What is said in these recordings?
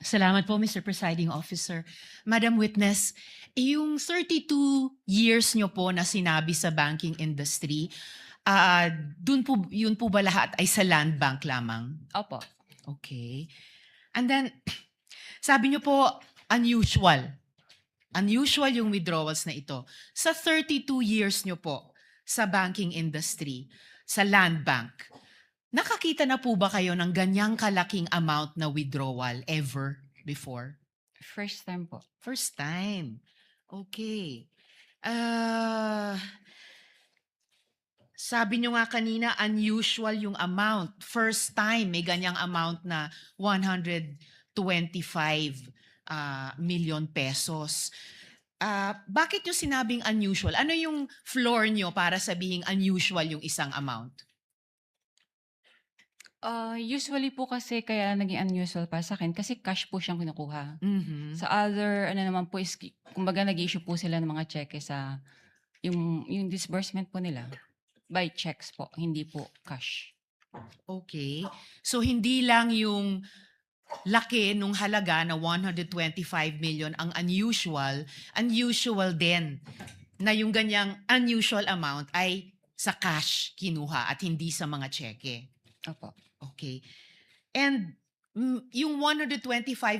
Salamat po, Mr. Presiding Officer. Madam Witness, yung 32 years nyo po na sinabi sa banking industry, dun po, yun po ba lahat ay sa land bank lamang? Opo. Okay. And then, sabi nyo po, unusual. Unusual yung withdrawals na ito. Sa 32 years nyo po sa banking industry, sa land bank, nakakita na po ba kayo ng ganyang kalaking amount na withdrawal ever before? First time po. First time. Okay. Ah, sabi nyo nga kanina, unusual yung amount. First time, may ganyang amount na 125 million pesos. Bakit nyo sinabing unusual? Ano yung floor nyo para sabihing unusual yung isang amount? Usually po kasi kaya naging unusual para sa akin kasi cash po siyang kinukuha. Mhm. Sa other ano naman po is kumbaga nag-i-issue po sila ng mga cheque sa yung disbursement po nila by checks po, hindi po cash. Okay. So hindi lang yung laki nung halaga na 125 million ang unusual din na yung ganyang unusual amount ay sa cash kinuha at hindi sa mga cheque. Opo. Okay. And yung 125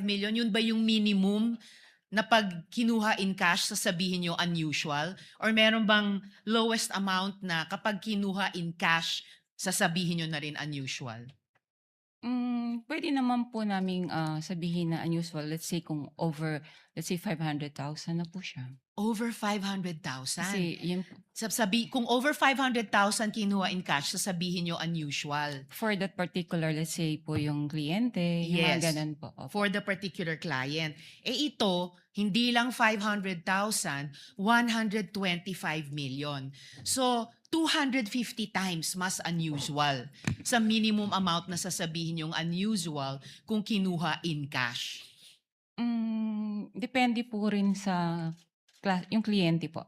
million, yun ba yung minimum na pag kinuha in cash, sasabihin nyo unusual? Or meron bang lowest amount na kapag kinuha in cash, sasabihin nyo na rin unusual? Puwede naman po naming, sabihin na unusual, let's say kung over, let's say 500,000 na po siya. Over 500,000. Kasi yun po, Kung over 500,000 kinuha in cash, sasabihin nyo unusual. for that particular, let's say po yung kliyente, yung Yes. mga gano'n po. Opo. For the particular client. Ito, hindi lang 500,000, 125 million. So, 250 times mas unusual sa minimum amount na sasabihin yung unusual kung kinuha in cash. Depende po rin sa yung kliyente po.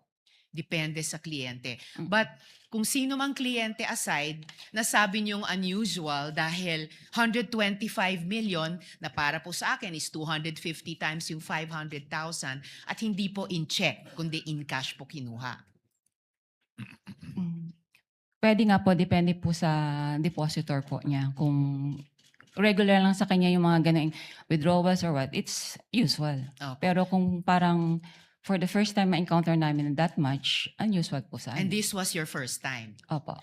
Depende sa kliyente. Mm. But kung sino mang kliyente aside, nasabi niyong unusual dahil 125 million na para po sa akin is 250 times yung 500,000 at hindi po in check, kundi in cash po kinuha. Puwede nga po, depende po sa depositor po niya kung regular lang sa kanya yung mga gano'ng withdrawals or what, it's usual. Opo. Pero kung parang for the first time ma-encounter namin that much, unusual po sa And amin. this was your first time. Opo.